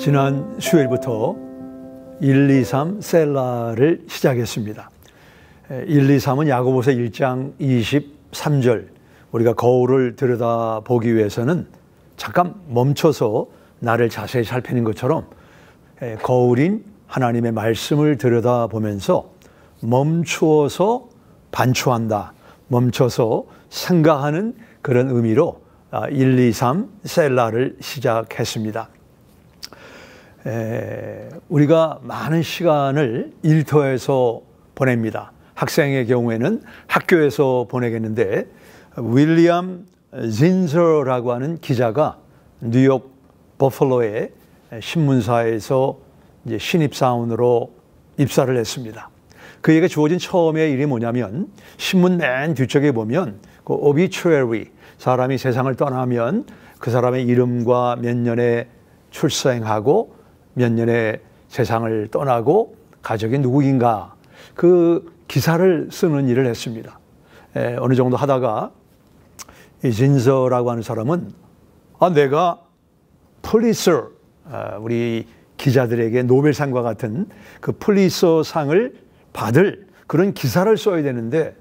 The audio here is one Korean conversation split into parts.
지난 수요일부터 1, 2, 3 셀라를 시작했습니다. 1, 2, 3은 야고보서 1장 23절, 우리가 거울을 들여다보기 위해서는 잠깐 멈춰서 나를 자세히 살피는 것처럼 거울인 하나님의 말씀을 들여다보면서 멈추어서 반추한다, 멈춰서 생각하는 그런 의미로 1, 2, 3 셀라를 시작했습니다. 우리가 많은 시간을 일터에서 보냅니다. 학생의 경우에는 학교에서 보내겠는데, 윌리엄 진저라고 하는 기자가 뉴욕 버펄로의 신문사에서 이제 신입사원으로 입사를 했습니다. 그에게 주어진 처음의 일이 뭐냐면, 신문 맨 뒤쪽에 보면 그 obituary, 사람이 세상을 떠나면 그 사람의 이름과 몇 년에 출생하고 몇 년에 세상을 떠나고 가족이 누구인가, 그 기사를 쓰는 일을 했습니다. 어느 정도 하다가 이 진서라고 하는 사람은 내가 폴리서, 우리 기자들에게 노벨상과 같은 그 폴리서상을 받을 그런 기사를 써야 되는데,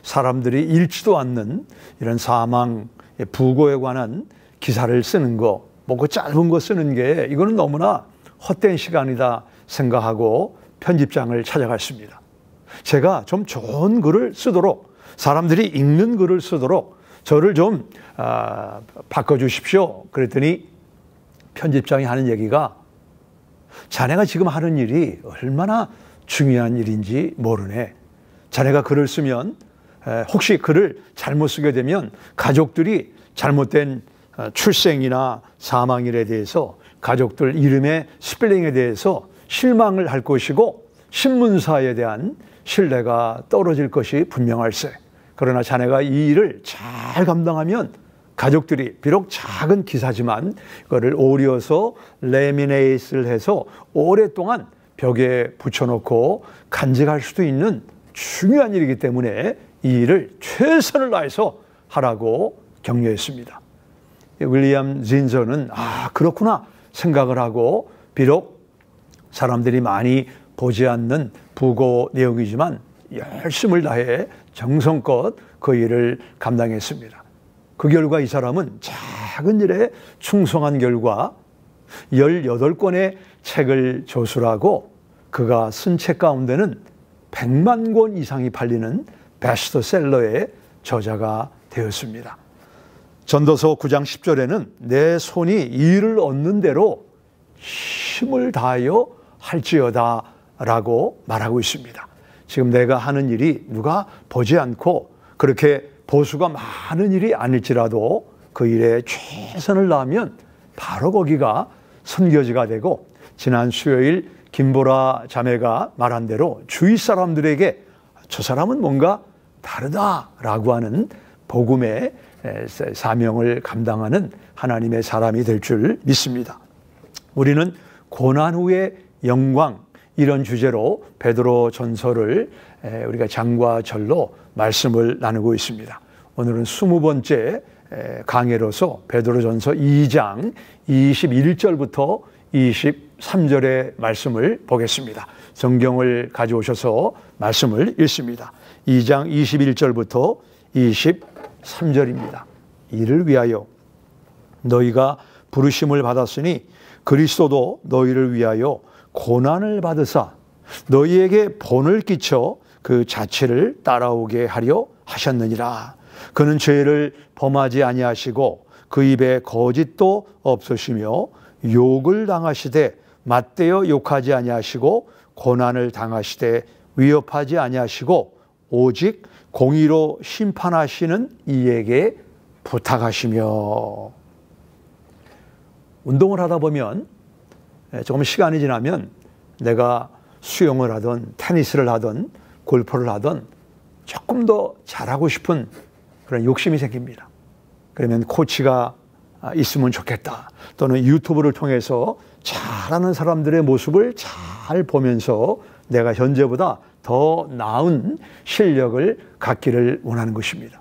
사람들이 읽지도 않는 이런 사망, 부고에 관한 기사를 쓰는 거, 그 짧은 거 쓰는 게 이거는 너무나 헛된 시간이다 생각하고 편집장을 찾아갔습니다. 제가 좀 좋은 글을 쓰도록, 사람들이 읽는 글을 쓰도록 저를 좀 바꿔주십시오. 그랬더니 편집장이 하는 얘기가, 자네가 지금 하는 일이 얼마나 중요한 일인지 모르네. 자네가 글을 쓰면 혹시 글을 잘못 쓰게 되면 가족들이 잘못된 출생이나 사망일에 대해서, 가족들 이름의 스펠링에 대해서 실망을 할 것이고 신문사에 대한 신뢰가 떨어질 것이 분명할세. 그러나 자네가 이 일을 잘 감당하면 가족들이 비록 작은 기사지만 그거를 오려서 레미네이트를 해서 오랫동안 벽에 붙여놓고 간직할 수도 있는 중요한 일이기 때문에 이 일을 최선을 다해서 하라고 격려했습니다. 윌리엄 진저는 그렇구나 생각을 하고, 비록 사람들이 많이 보지 않는 부고 내용이지만 열심을 다해 정성껏 그 일을 감당했습니다. 그 결과 이 사람은 작은 일에 충성한 결과 18권의 책을 저술하고, 그가 쓴 책 가운데는 100만 권 이상이 팔리는 베스트셀러의 저자가 되었습니다. 전도서 9장 10절에는 내 손이 일을 얻는 대로 힘을 다하여 할지어다 라고 말하고 있습니다. 지금 내가 하는 일이 누가 보지 않고 그렇게 보수가 많은 일이 아닐지라도 그 일에 최선을 다하면 바로 거기가 선교지가 되고, 지난 수요일 김보라 자매가 말한 대로 주위 사람들에게 저 사람은 뭔가 다르다라고 하는 복음의 사명을 감당하는 하나님의 사람이 될 줄 믿습니다. 우리는 고난 후의 영광, 이런 주제로 베드로 전서를 우리가 장과 절로 말씀을 나누고 있습니다. 오늘은 20번째 강해로서 베드로 전서 2장 21절부터 23절의 말씀을 보겠습니다. 성경을 가져오셔서 말씀을 읽습니다. 2장 21절부터 23절입니다. 이를 위하여 너희가 부르심을 받았으니 그리스도도 너희를 위하여 고난을 받으사 너희에게 본을 끼쳐 그 자체를 따라오게 하려 하셨느니라. 그는 죄를 범하지 아니하시고 그 입에 거짓도 없으시며 욕을 당하시되 맞대어 욕하지 아니하시고 고난을 당하시되 위협하지 아니하시고 오직 공의로 심판하시는 이에게 부탁하시며. 운동을 하다 보면 조금 시간이 지나면 내가 수영을 하든 테니스를 하든 골프를 하든 조금 더 잘하고 싶은 그런 욕심이 생깁니다. 그러면 코치가 있으면 좋겠다, 또는 유튜브를 통해서 잘하는 사람들의 모습을 잘 보면서 내가 현재보다 더 나은 실력을 갖기를 원하는 것입니다.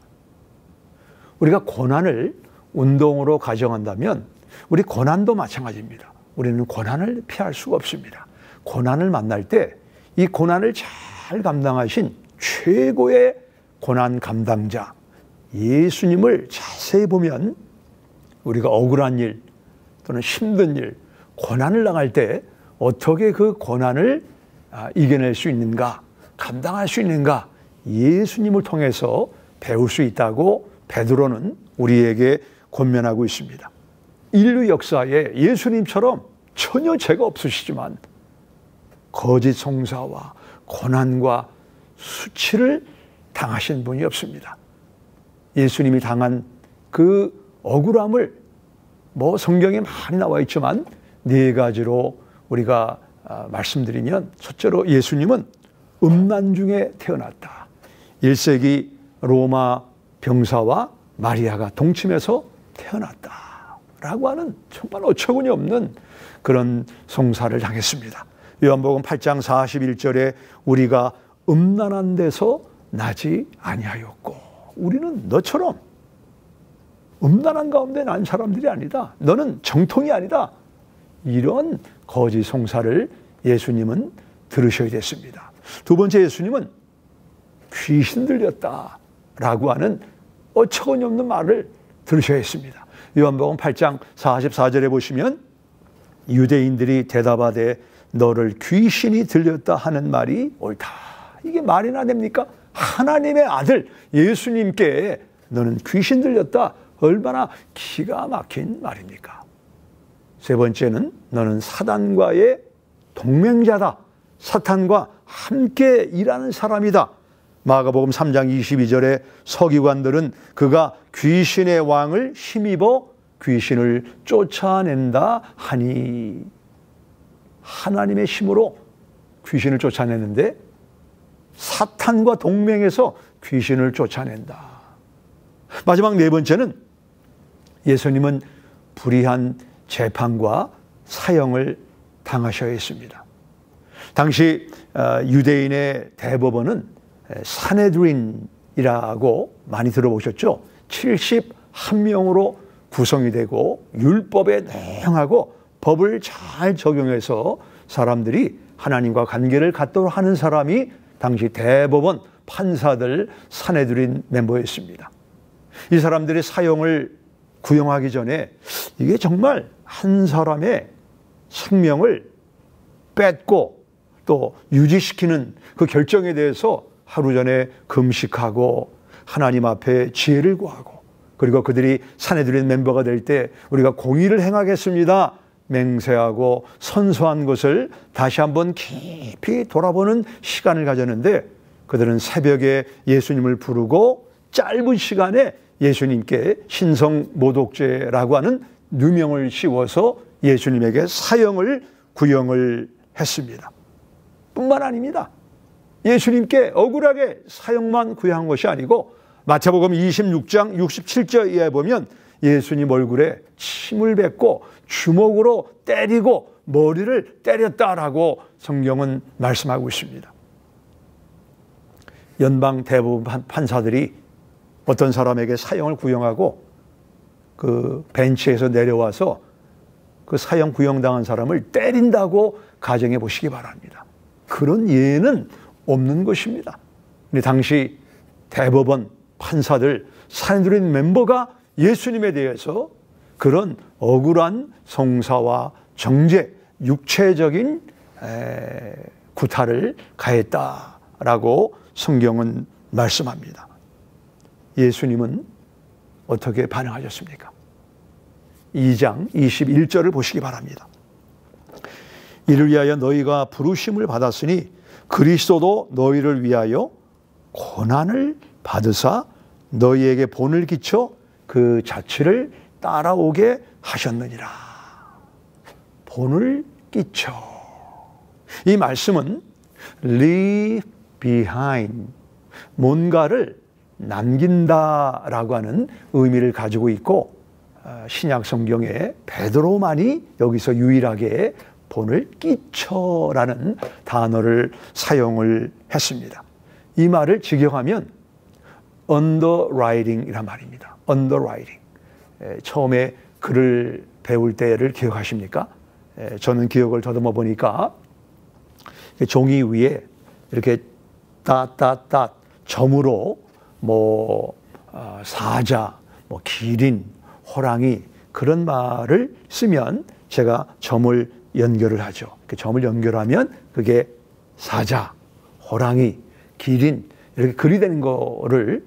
우리가 고난을 운동으로 가정한다면 우리 고난도 마찬가지입니다. 우리는 고난을 피할 수가 없습니다. 고난을 만날 때 이 고난을 잘 감당하신 최고의 고난 감당자 예수님을 자세히 보면 우리가 억울한 일 또는 힘든 일, 고난을 당할 때 어떻게 그 고난을 이겨낼 수 있는가, 감당할 수 있는가, 예수님을 통해서 배울 수 있다고 베드로는 우리에게 권면하고 있습니다. 인류 역사에 예수님처럼 전혀 죄가 없으시지만 거짓 송사와 고난과 수치를 당하신 분이 없습니다. 예수님이 당한 그 억울함을 성경에 많이 나와 있지만 네 가지로 우리가 말씀드리면, 첫째로 예수님은 음란 중에 태어났다. 1세기 로마 병사와 마리아가 동침해서 태어났다라고 하는 정말 어처구니 없는 그런 송사를 당했습니다. 요한복음 8장 41절에 우리가 음란한 데서 나지 아니하였고, 우리는 너처럼 음란한 가운데 난 사람들이 아니다. 너는 정통이 아니다. 이런 거짓 송사를 예수님은 들으셔야 됐습니다. 두 번째, 예수님은 귀신 들렸다라고 하는 어처구니 없는 말을 들으셔야 했습니다. 요한복음 8장 44절에 보시면 유대인들이 대답하되 너를 귀신이 들렸다 하는 말이 옳다. 이게 말이나 됩니까? 하나님의 아들 예수님께 너는 귀신 들렸다. 얼마나 기가 막힌 말입니까? 세 번째는 너는 사단과의 동맹자다. 사탄과 함께 일하는 사람이다. 마가복음 3장 22절에 서기관들은 그가 귀신의 왕을 힘입어 귀신을 쫓아낸다 하니, 하나님의 힘으로 귀신을 쫓아내는데 사탄과 동맹해서 귀신을 쫓아낸다. 마지막 네 번째는 예수님은 불의한 재판과 사형을 당하셔야 했습니다. 당시 유대인의 대법원은 사네드린이라고 많이 들어보셨죠? 71명으로 구성이 되고 율법에 냉하고 법을 잘 적용해서 사람들이 하나님과 관계를 갖도록 하는 사람이 당시 대법원 판사들 사네드린 멤버였습니다. 이 사람들이 사형을 구형하기 전에 이게 정말 한 사람의 생명을 뺏고 또 유지시키는 그 결정에 대해서 하루 전에 금식하고 하나님 앞에 지혜를 구하고, 그리고 그들이 사내들인 멤버가 될 때 우리가 공의를 행하겠습니다 맹세하고 선서한 것을 다시 한번 깊이 돌아보는 시간을 가졌는데, 그들은 새벽에 예수님을 부르고 짧은 시간에 예수님께 신성모독죄라고 하는 누명을 씌워서 예수님에게 사형을 구형을 했습니다. 뿐만 아닙니다. 예수님께 억울하게 사형만 구형한 것이 아니고 마태복음 26장 67절 이하에 보면 예수님 얼굴에 침을 뱉고 주먹으로 때리고 머리를 때렸다라고 성경은 말씀하고 있습니다. 연방 대법원 판사들이 어떤 사람에게 사형을 구형하고 그 벤치에서 내려와서 그 사형 구형당한 사람을 때린다고 가정해 보시기 바랍니다. 그런 예는 없는 것입니다. 근데 당시 대법원 판사들 사내들인 멤버가 예수님에 대해서 그런 억울한 송사와 정죄, 육체적인 구타를 가했다라고 성경은 말씀합니다. 예수님은 어떻게 반응하셨습니까? 2장 21절을 보시기 바랍니다. 이를 위하여 너희가 부르심을 받았으니 그리스도도 너희를 위하여 고난을 받으사 너희에게 본을 끼쳐 그 자취를 따라오게 하셨느니라. 본을 끼쳐. 이 말씀은 leave behind, 뭔가를 남긴다라고 하는 의미를 가지고 있고, 신약 성경에 베드로만이 여기서 유일하게 본을 끼쳐라는 단어를 사용을 했습니다. 이 말을 직역하면 underwriting이란 말입니다. underwriting. 처음에 글을 배울 때를 기억하십니까? 저는 기억을 더듬어 보니까 종이 위에 이렇게 따따따 점으로 사자, 기린, 호랑이 그런 말을 쓰면 제가 점을 연결을 하죠. 그 점을 연결하면 그게 사자, 호랑이, 기린 이렇게 글이 되는 거를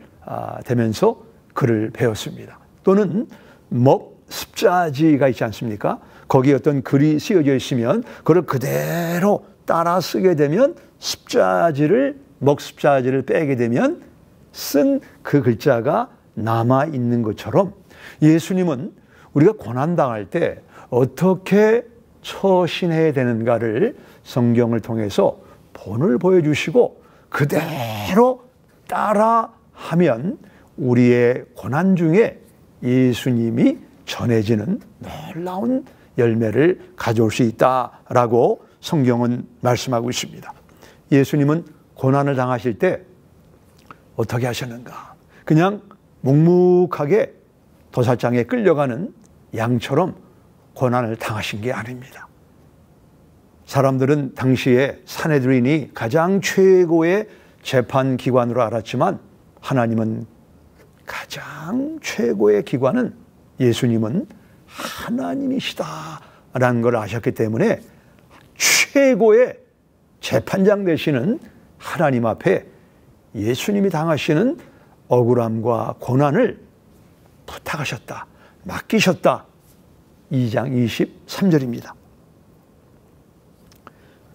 되면서 글을 배웠습니다. 또는 습자지가 있지 않습니까? 거기에 어떤 글이 쓰여져 있으면 그걸 그대로 따라 쓰게 되면 습자지를 빼게 되면 쓴 그 글자가 남아 있는 것처럼 예수님은 우리가 고난당할 때 어떻게 처신해야 되는가를 성경을 통해서 본을 보여주시고 그대로 따라하면 우리의 고난 중에 예수님이 전해지는 놀라운 열매를 가져올 수 있다라고 성경은 말씀하고 있습니다. 예수님은 고난을 당하실 때 어떻게 하셨는가? 그냥 묵묵하게 도살장에 끌려가는 양처럼 고난을 당하신 게 아닙니다. 사람들은 당시에 산헤드린이 가장 최고의 재판기관으로 알았지만 하나님은 가장 최고의 기관은 예수님은 하나님이시다라는 걸 아셨기 때문에 최고의 재판장 되시는 하나님 앞에 예수님이 당하시는 억울함과 고난을 부탁하셨다, 맡기셨다. 2장 23절입니다.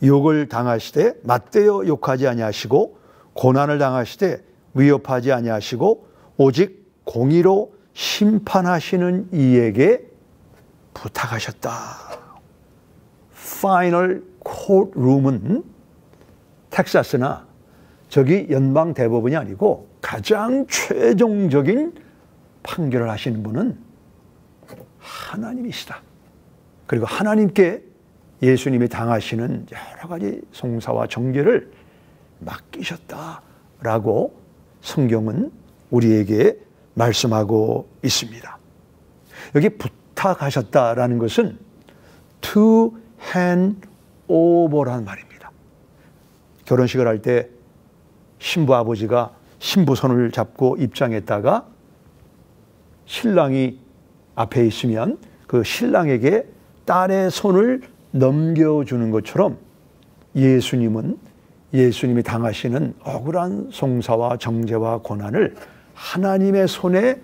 욕을 당하시되 맞대어 욕하지 아니하시고 고난을 당하시되 위협하지 아니하시고 오직 공의로 심판하시는 이에게 부탁하셨다. 파이널 코트룸은 텍사스나 저기 연방 대법원이 아니고 가장 최종적인 판결을 하시는 분은 하나님이시다. 그리고 하나님께 예수님이 당하시는 여러 가지 송사와 정죄를 맡기셨다라고 성경은 우리에게 말씀하고 있습니다. 여기 부탁하셨다라는 것은 to hand over라는 말입니다. 결혼식을 할 때 신부 아버지가 신부 손을 잡고 입장했다가 신랑이 앞에 있으면 그 신랑에게 딸의 손을 넘겨주는 것처럼 예수님이 당하시는 억울한 송사와 정죄와 고난을 하나님의 손에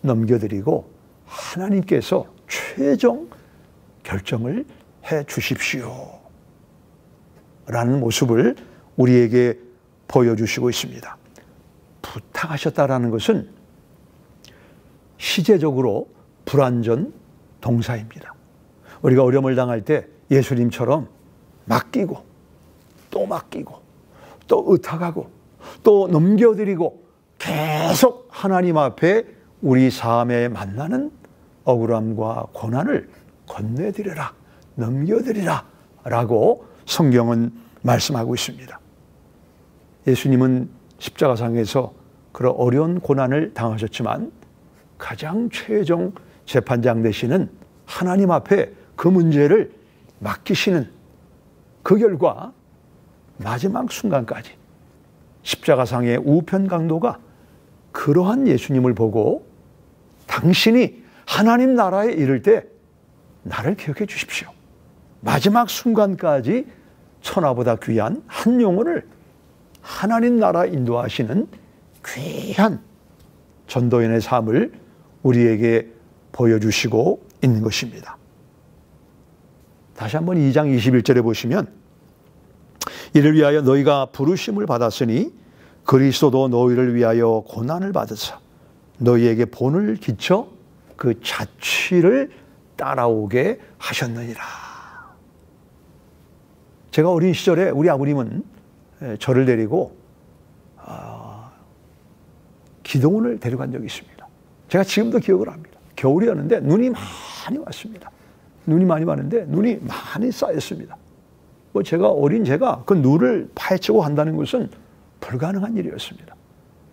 넘겨드리고 하나님께서 최종 결정을 해 주십시오 라는 모습을 우리에게 보여주시고 있습니다. 부탁하셨다라는 것은 시제적으로 불완전 동사입니다. 우리가 어려움을 당할 때 예수님처럼 맡기고 또 의탁하고 또 넘겨드리고 계속 하나님 앞에 우리 삶에 만나는 억울함과 고난을 건네드려라, 넘겨드리라 라고 성경은 말씀하고 있습니다. 예수님은 십자가상에서 그런 어려운 고난을 당하셨지만 가장 최종 재판장 되시는 하나님 앞에 그 문제를 맡기시는 그 결과 마지막 순간까지 십자가상의 우편 강도가 그러한 예수님을 보고 당신이 하나님 나라에 이를 때 나를 기억해 주십시오. 마지막 순간까지 천하보다 귀한 한 영혼을 하나님 나라 인도하시는 귀한 전도인의 삶을 우리에게 보여주시고 있는 것입니다. 다시 한번 2장 21절에 보시면 이를 위하여 너희가 부르심을 받았으니 그리스도도 너희를 위하여 고난을 받으사 너희에게 본을 끼쳐 그 자취를 따라오게 하셨느니라. 제가 어린 시절에 우리 아버님은 저를 데리고 기도원을 데려간 적이 있습니다. 제가 지금도 기억을 합니다. 겨울이었는데 눈이 많이 왔습니다. 눈이 많이 왔는데 눈이 많이 쌓였습니다. 제가 어린 제가 그 눈을 파헤치고 한다는 것은 불가능한 일이었습니다.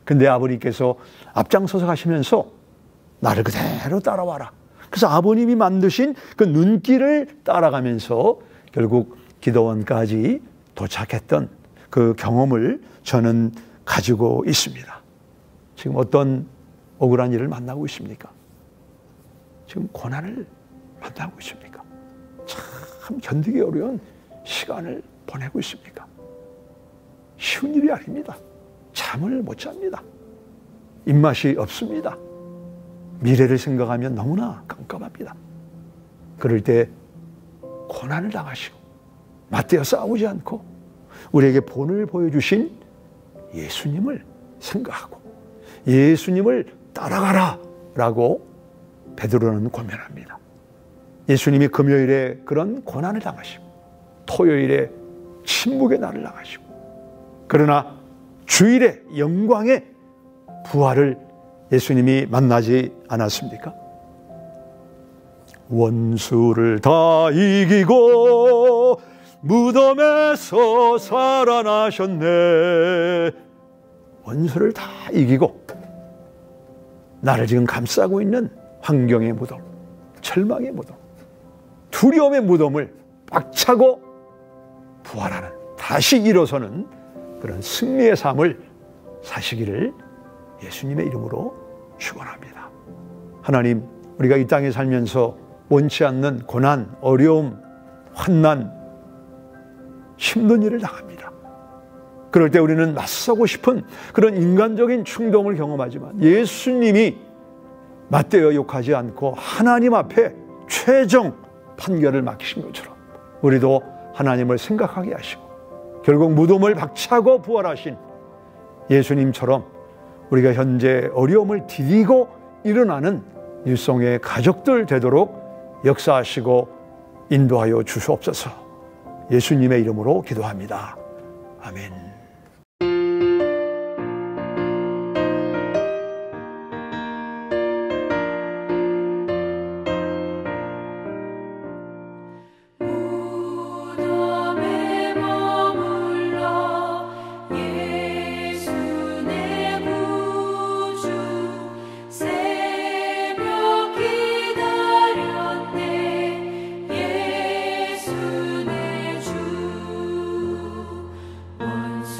근데 아버님께서 앞장서서 가시면서 나를 그대로 따라와라. 그래서 아버님이 만드신 그 눈길을 따라가면서 결국 기도원까지 도착했던 그 경험을 저는 가지고 있습니다. 지금 어떤 억울한 일을 만나고 있습니까? 지금 고난을 만나고 있습니까? 참 견디기 어려운 시간을 보내고 있습니까? 쉬운 일이 아닙니다. 잠을 못 잡니다. 입맛이 없습니다. 미래를 생각하면 너무나 깜깜합니다. 그럴 때 고난을 당하시고 맞대어 싸우지 않고 우리에게 본을 보여주신 예수님을 생각하고 예수님을 따라가라 라고 베드로는 권면합니다. 예수님이 금요일에 그런 고난을 당하시고 토요일에 침묵의 날을 당하시고 그러나 주일에 영광의 부활을 예수님이 만나지 않았습니까? 원수를 다 이기고 무덤에서 살아나셨네. 원수를 다 이기고 나를 지금 감싸고 있는 환경의 무덤, 절망의 무덤, 두려움의 무덤을 꽉차고 부활하는, 다시 일어서는 그런 승리의 삶을 사시기를 예수님의 이름으로 축원합니다. 하나님, 우리가 이 땅에 살면서 원치 않는 고난, 어려움, 환난, 힘든 일을 당합니다. 그럴 때 우리는 맞서고 싶은 그런 인간적인 충동을 경험하지만 예수님이 맞대어 욕하지 않고 하나님 앞에 최종 판결을 맡기신 것처럼 우리도 하나님을 생각하게 하시고 결국 무덤을 박차고 부활하신 예수님처럼 우리가 현재 어려움을 디디고 일어나는 일송의 가족들 되도록 역사하시고 인도하여 주시옵소서. 예수님의 이름으로 기도합니다. 아멘. 원수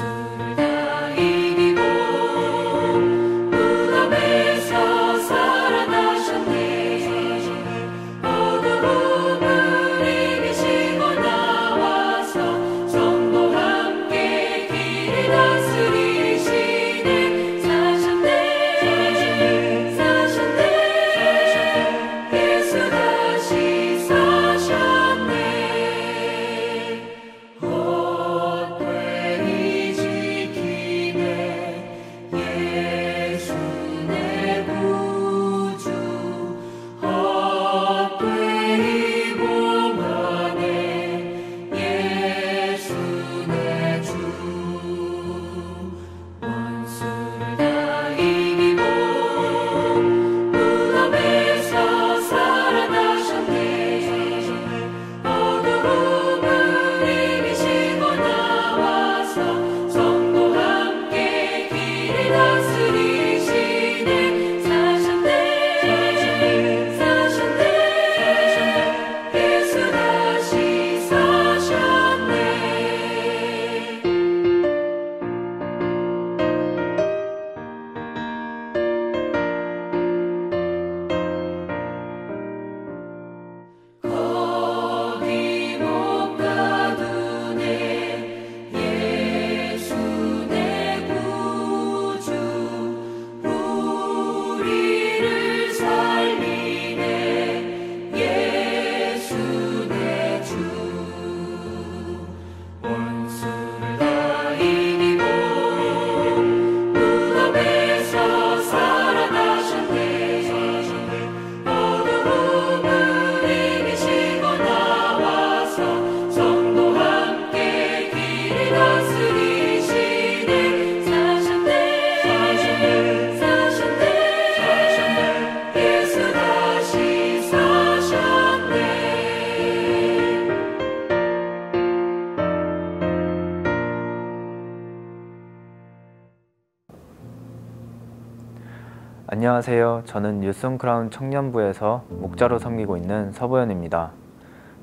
안녕하세요. 저는 유슨크라운 청년부에서 목자로 섬기고 있는 서보현입니다.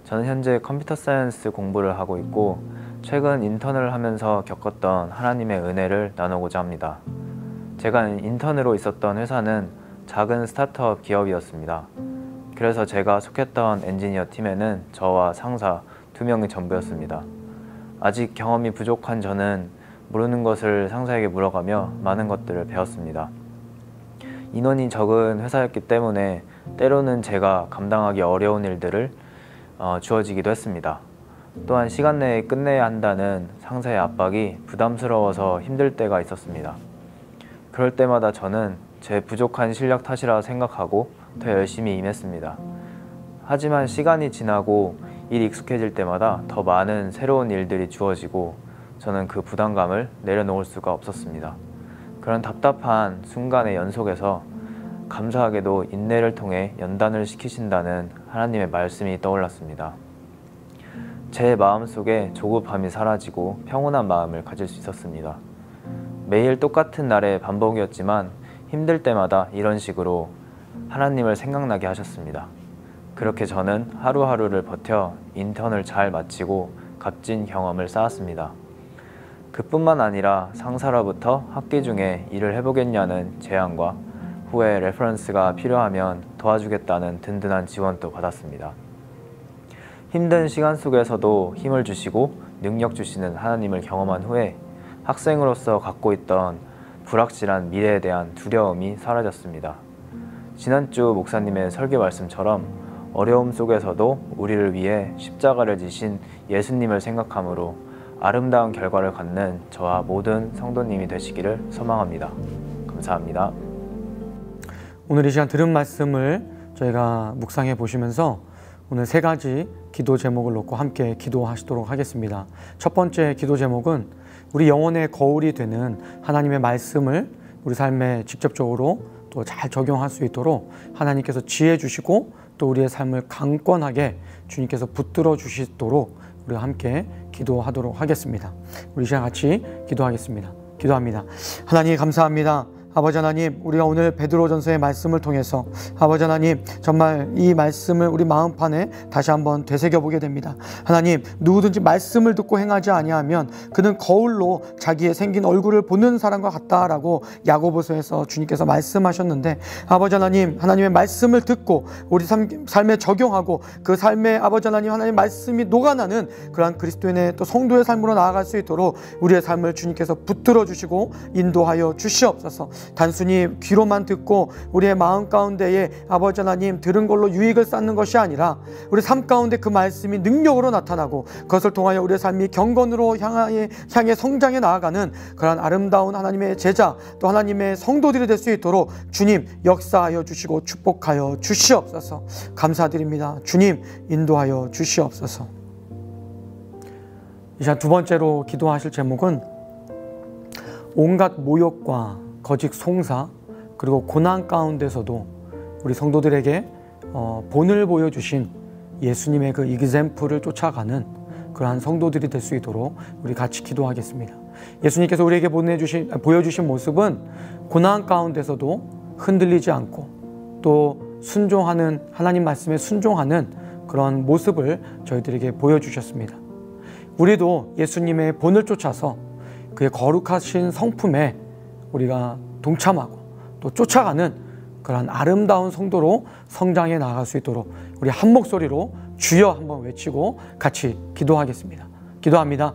저는 현재 컴퓨터 사이언스 공부를 하고 있고 최근 인턴을 하면서 겪었던 하나님의 은혜를 나누고자 합니다. 제가 인턴으로 있었던 회사는 작은 스타트업 기업이었습니다. 그래서 제가 속했던 엔지니어 팀에는 저와 상사 2명이 전부였습니다. 아직 경험이 부족한 저는 모르는 것을 상사에게 물어가며 많은 것들을 배웠습니다. 인원이 적은 회사였기 때문에 때로는 제가 감당하기 어려운 일들을 주어지기도 했습니다. 또한 시간 내에 끝내야 한다는 상사의 압박이 부담스러워서 힘들 때가 있었습니다. 그럴 때마다 저는 제 부족한 실력 탓이라 생각하고 더 열심히 임했습니다. 하지만 시간이 지나고 일이 익숙해질 때마다 더 많은 새로운 일들이 주어지고 저는 그 부담감을 내려놓을 수가 없었습니다. 그런 답답한 순간의 연속에서 감사하게도 인내를 통해 연단을 시키신다는 하나님의 말씀이 떠올랐습니다. 제 마음속에 조급함이 사라지고 평온한 마음을 가질 수 있었습니다. 매일 똑같은 날의 반복이었지만 힘들 때마다 이런 식으로 하나님을 생각나게 하셨습니다. 그렇게 저는 하루하루를 버텨 인턴을 잘 마치고 값진 경험을 쌓았습니다. 그뿐만 아니라 상사로부터 학기 중에 일을 해보겠냐는 제안과 후에 레퍼런스가 필요하면 도와주겠다는 든든한 지원도 받았습니다. 힘든 시간 속에서도 힘을 주시고 능력 주시는 하나님을 경험한 후에 학생으로서 갖고 있던 불확실한 미래에 대한 두려움이 사라졌습니다. 지난주 목사님의 설교 말씀처럼 어려움 속에서도 우리를 위해 십자가를 지신 예수님을 생각함으로 아름다운 결과를 갖는 저와 모든 성도님이 되시기를 소망합니다. 감사합니다. 오늘 이 시간 들은 말씀을 저희가 묵상해 보시면서 오늘 3가지 기도 제목을 놓고 함께 기도하시도록 하겠습니다. 첫 번째 기도 제목은 우리 영혼의 거울이 되는 하나님의 말씀을 우리 삶에 직접적으로 또 잘 적용할 수 있도록 하나님께서 지혜 주시고 또 우리의 삶을 강권하게 주님께서 붙들어 주시도록 우리가 함께 기도하도록 하겠습니다. 우리 시간 같이 기도하겠습니다. 기도합니다. 하나님 감사합니다. 아버지 하나님, 우리가 오늘 베드로전서의 말씀을 통해서 아버지 하나님 정말 이 말씀을 우리 마음판에 다시 한번 되새겨보게 됩니다. 하나님, 누구든지 말씀을 듣고 행하지 아니하면 그는 거울로 자기의 생긴 얼굴을 보는 사람과 같다라고 야고보서에서 주님께서 말씀하셨는데 아버지 하나님, 하나님의 말씀을 듣고 우리 삶에 적용하고 그 삶에 아버지 하나님, 하나님의 말씀이 녹아나는 그러한 그리스도인의 또 성도의 삶으로 나아갈 수 있도록 우리의 삶을 주님께서 붙들어 주시고 인도하여 주시옵소서. 단순히 귀로만 듣고 우리의 마음 가운데에 아버지 하나님 들은 걸로 유익을 쌓는 것이 아니라 우리 삶 가운데 그 말씀이 능력으로 나타나고 그것을 통하여 우리의 삶이 경건으로 향해 성장해 나아가는 그런 아름다운 하나님의 제자 또 하나님의 성도들이 될 수 있도록 주님 역사하여 주시고 축복하여 주시옵소서. 감사드립니다. 주님 인도하여 주시옵소서. 이 시간 2번째로 기도하실 제목은 온갖 모욕과 거짓 송사 그리고 고난 가운데서도 우리 성도들에게 본을 보여주신 예수님의 그 이그젬플을 쫓아가는 그러한 성도들이 될 수 있도록 우리 같이 기도하겠습니다. 예수님께서 우리에게 보여주신 모습은 고난 가운데서도 흔들리지 않고 또 순종하는 하나님 말씀에 순종하는 그런 모습을 저희들에게 보여주셨습니다. 우리도 예수님의 본을 쫓아서 그의 거룩하신 성품에 우리가 동참하고 또 쫓아가는 그런 아름다운 성도로 성장해 나아갈 수 있도록 우리 한 목소리로 주여 한번 외치고 같이 기도하겠습니다. 기도합니다.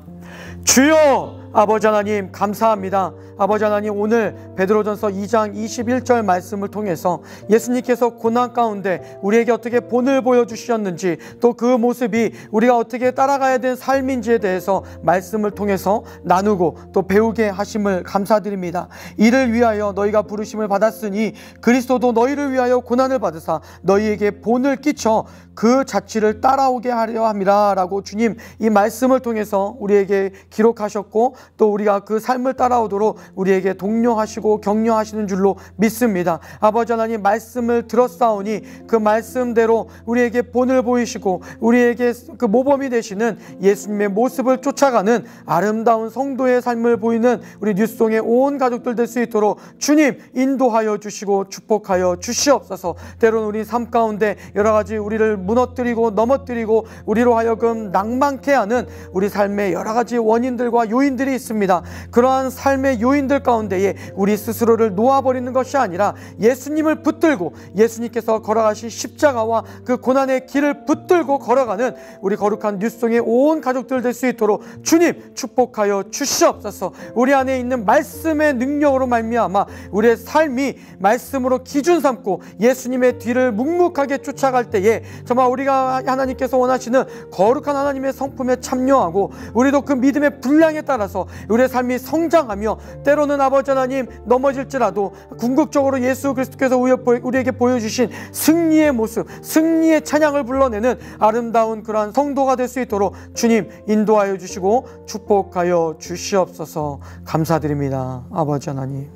주여! 아버지 하나님 감사합니다. 아버지 하나님, 오늘 베드로전서 2장 21절 말씀을 통해서 예수님께서 고난 가운데 우리에게 어떻게 본을 보여주셨는지 또 그 모습이 우리가 어떻게 따라가야 되는 삶인지에 대해서 말씀을 통해서 나누고 또 배우게 하심을 감사드립니다. 이를 위하여 너희가 부르심을 받았으니 그리스도도 너희를 위하여 고난을 받으사 너희에게 본을 끼쳐 그 자취를 따라오게 하려 함이라 라고 주님 이 말씀을 통해서 우리에게 기록하셨고 또 우리가 그 삶을 따라오도록 우리에게 독려하시고 격려하시는 줄로 믿습니다. 아버지 하나님, 말씀을 들었사오니 그 말씀대로 우리에게 본을 보이시고 우리에게 그 모범이 되시는 예수님의 모습을 쫓아가는 아름다운 성도의 삶을 보이는 우리 뉴스송의 온 가족들 될 수 있도록 주님 인도하여 주시고 축복하여 주시옵소서. 때로는 우리 삶 가운데 여러 가지 우리를 무너뜨리고 넘어뜨리고 우리로 하여금 낭만케 하는 우리 삶의 여러 가지 원인들과 요인들이 있습니다. 그러한 삶의 요인들 가운데에 우리 스스로를 놓아버리는 것이 아니라 예수님을 붙들고 예수님께서 걸어가신 십자가와 그 고난의 길을 붙들고 걸어가는 우리 거룩한 뉴스송의 온 가족들 될 수 있도록 주님 축복하여 주시옵소서. 우리 안에 있는 말씀의 능력으로 말미암아 우리의 삶이 말씀으로 기준 삼고 예수님의 뒤를 묵묵하게 쫓아갈 때에 정말 우리가 하나님께서 원하시는 거룩한 하나님의 성품에 참여하고 우리도 그 믿음의 분량에 따라서 우리의 삶이 성장하며 때로는 아버지 하나님 넘어질지라도 궁극적으로 예수 그리스도께서 우리에게 보여주신 승리의 모습, 승리의 찬양을 불러내는 아름다운 그러한 성도가 될 수 있도록 주님 인도하여 주시고 축복하여 주시옵소서. 감사드립니다. 아버지 하나님.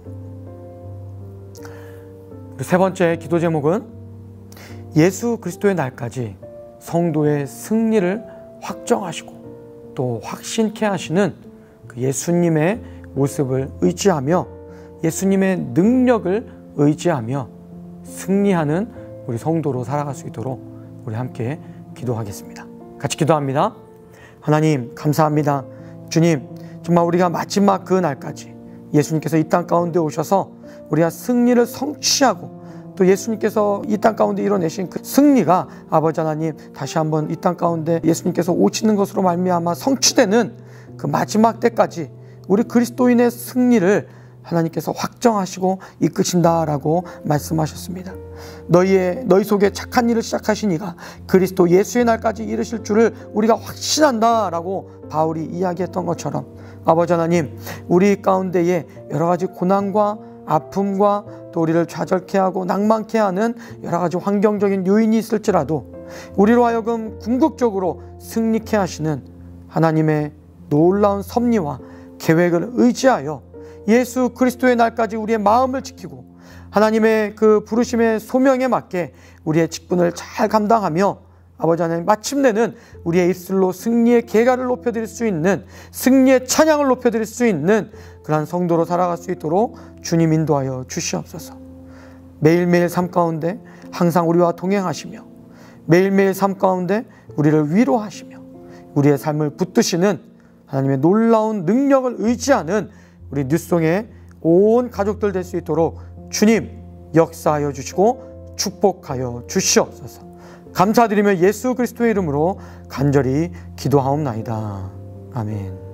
세 번째 기도 제목은 예수 그리스도의 날까지 성도의 승리를 확정하시고 또 확신케 하시는 그 예수님의 모습을 의지하며 예수님의 능력을 의지하며 승리하는 우리 성도로 살아갈 수 있도록 우리 함께 기도하겠습니다. 같이 기도합니다. 하나님 감사합니다. 주님, 정말 우리가 마지막 그 날까지 예수님께서 이 땅 가운데 오셔서 우리가 승리를 성취하고 또 예수님께서 이 땅 가운데 이뤄내신 그 승리가 아버지 하나님 다시 한번 이 땅 가운데 예수님께서 오시는 것으로 말미암아 성취되는 그 마지막 때까지 우리 그리스도인의 승리를 하나님께서 확정하시고 이끄신다라고 말씀하셨습니다. 너희 속에 착한 일을 시작하신 이가 그리스도 예수의 날까지 이르실 줄을 우리가 확신한다라고 바울이 이야기했던 것처럼 아버지 하나님, 우리 가운데에 여러 가지 고난과 아픔과 또 우리를 좌절케 하고 낭만케 하는 여러 가지 환경적인 요인이 있을지라도 우리로 하여금 궁극적으로 승리케 하시는 하나님의 놀라운 섭리와 계획을 의지하여 예수 그리스도의 날까지 우리의 마음을 지키고 하나님의 그 부르심의 소명에 맞게 우리의 직분을 잘 감당하며 아버지 하나님 마침내는 우리의 입술로 승리의 계가를 높여드릴 수 있는 승리의 찬양을 높여드릴 수 있는 그러한 성도로 살아갈 수 있도록 주님 인도하여 주시옵소서. 매일매일 삶 가운데 항상 우리와 동행하시며 매일매일 삶 가운데 우리를 위로하시며 우리의 삶을 붙드시는 하나님의 놀라운 능력을 의지하는 우리 뉴스송의 온 가족들 될 수 있도록 주님 역사하여 주시고 축복하여 주시옵소서. 감사드리며 예수 그리스도의 이름으로 간절히 기도하옵나이다. 아멘.